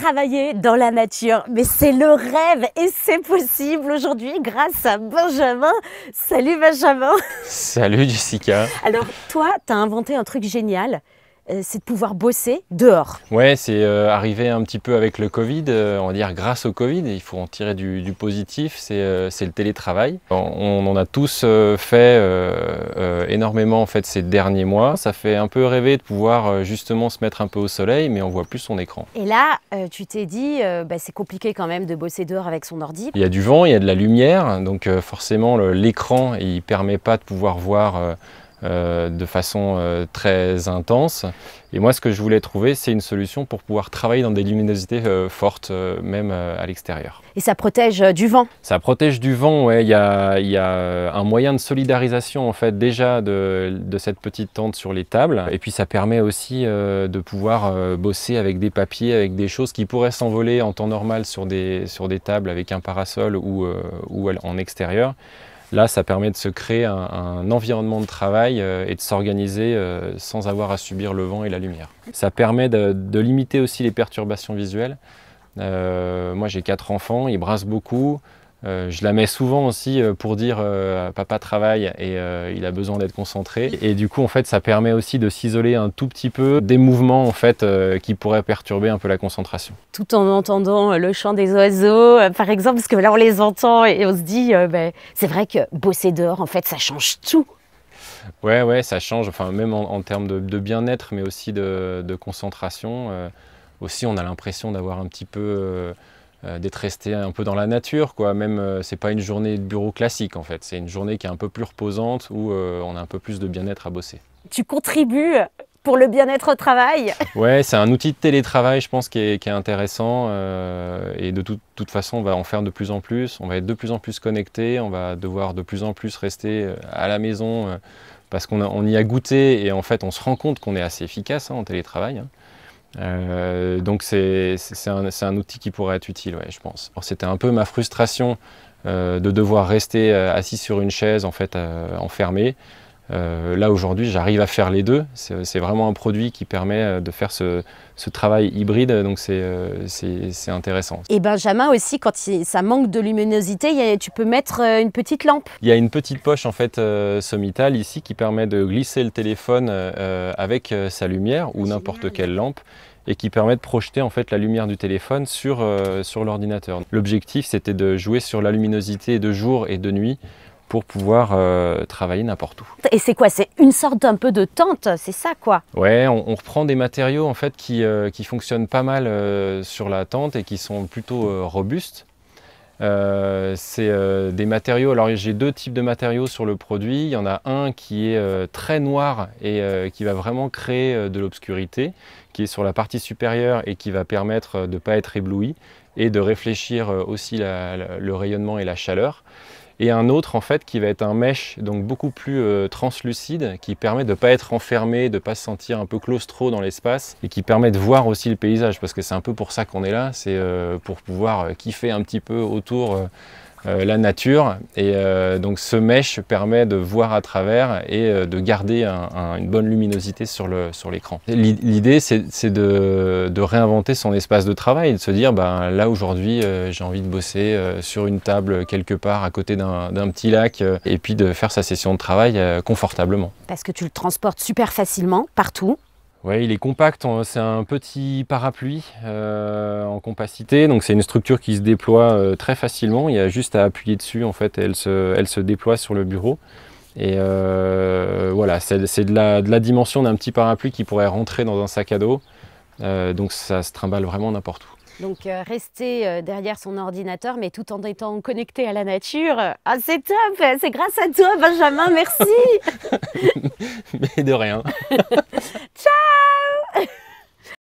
travailler dans la nature. Mais c'est le rêve et c'est possible aujourd'hui grâce à Benjamin. Salut Benjamin. Salut Jessica. Alors toi, tu as inventé un truc génial. C'est de pouvoir bosser dehors. Ouais, c'est arrivé un petit peu avec le Covid, on va dire grâce au Covid, il faut en tirer du positif, c'est le télétravail. On en a tous fait énormément en fait ces derniers mois. Ça fait un peu rêver de pouvoir justement se mettre un peu au soleil, mais on voit plus son écran. Et là, tu t'es dit, c'est compliqué quand même de bosser dehors avec son ordi. Il y a du vent, il y a de la lumière, donc forcément l'écran il ne permet pas de pouvoir voir de façon très intense. Et moi, ce que je voulais trouver, c'est une solution pour pouvoir travailler dans des luminosités fortes, même à l'extérieur. Et ça protège du vent. Ça protège du vent, ouais. Il y a un moyen de solidarisation en fait déjà de cette petite tente sur les tables. Et puis ça permet aussi de pouvoir bosser avec des papiers, avec des choses qui pourraient s'envoler en temps normal sur des tables avec un parasol ou en extérieur. Là, ça permet de se créer un environnement de travail et de s'organiser sans avoir à subir le vent et la lumière. Ça permet de limiter aussi les perturbations visuelles. Moi, j'ai 4 enfants, ils brassent beaucoup. Je la mets souvent aussi pour dire papa travaille et il a besoin d'être concentré. Et du coup, en fait, ça permet aussi de s'isoler un tout petit peu des mouvements en fait qui pourraient perturber un peu la concentration. Tout en entendant le chant des oiseaux, par exemple, parce que là on les entend et on se dit, c'est vrai que bosser dehors, en fait, ça change tout. Ouais, ça change, enfin, même en termes de bien-être, mais aussi de concentration. Aussi, on a l'impression d'avoir un petit peu d'être resté un peu dans la nature, quoi. Même c'est pas une journée de bureau classique en fait, c'est une journée qui est un peu plus reposante où on a un peu plus de bien-être à bosser. Tu contribues pour le bien-être au travail. Ouais, c'est un outil de télétravail, je pense, qui est intéressant et de toute façon, on va en faire de plus en plus, on va être de plus en plus connecté, on va devoir de plus en plus rester à la maison parce qu'on y a goûté et en fait, on se rend compte qu'on est assez efficace en télétravail. Donc c'est un outil qui pourrait être utile, ouais, je pense. C'était un peu ma frustration de devoir rester assis sur une chaise en fait enfermé. Là aujourd'hui j'arrive à faire les deux, c'est vraiment un produit qui permet de faire ce travail hybride, donc c'est intéressant. Et Benjamin aussi, quand ça manque de luminosité, tu peux mettre une petite lampe. Il y a une petite poche en fait sommitale ici qui permet de glisser le téléphone avec sa lumière ou n'importe quelle lampe et qui permet de projeter en fait la lumière du téléphone sur l'ordinateur. L'objectif c'était de jouer sur la luminosité de jour et de nuit pour pouvoir travailler n'importe où. Et c'est quoi? C'est une sorte d'un peu de tente, c'est ça quoi? Ouais, on reprend des matériaux en fait qui fonctionnent pas mal sur la tente et qui sont plutôt robustes. C'est des matériaux, alors j'ai 2 types de matériaux sur le produit. Il y en a un qui est très noir et qui va vraiment créer de l'obscurité, qui est sur la partie supérieure et qui va permettre de ne pas être ébloui et de réfléchir aussi le rayonnement et la chaleur. Et un autre en fait qui va être un mesh donc beaucoup plus translucide qui permet de ne pas être enfermé, de ne pas se sentir un peu claustro dans l'espace et qui permet de voir aussi le paysage parce que c'est un peu pour ça qu'on est là, c'est pour pouvoir kiffer un petit peu autour la nature et donc ce mesh permet de voir à travers et de garder une bonne luminosité sur l'écran. L'idée c'est de réinventer son espace de travail, de se dire là aujourd'hui j'ai envie de bosser sur une table quelque part à côté d'un petit lac et puis de faire sa session de travail confortablement. Parce que tu le transportes super facilement partout. Oui, il est compact, c'est un petit parapluie en compacité, donc c'est une structure qui se déploie très facilement, il y a juste à appuyer dessus, en fait, elle se déploie sur le bureau. Et voilà, c'est de la dimension d'un petit parapluie qui pourrait rentrer dans un sac à dos, donc ça se trimballe vraiment n'importe où. Donc rester derrière son ordinateur, mais tout en étant connecté à la nature, ah, c'est top, c'est grâce à toi Benjamin, merci. Mais de rien. Ciao.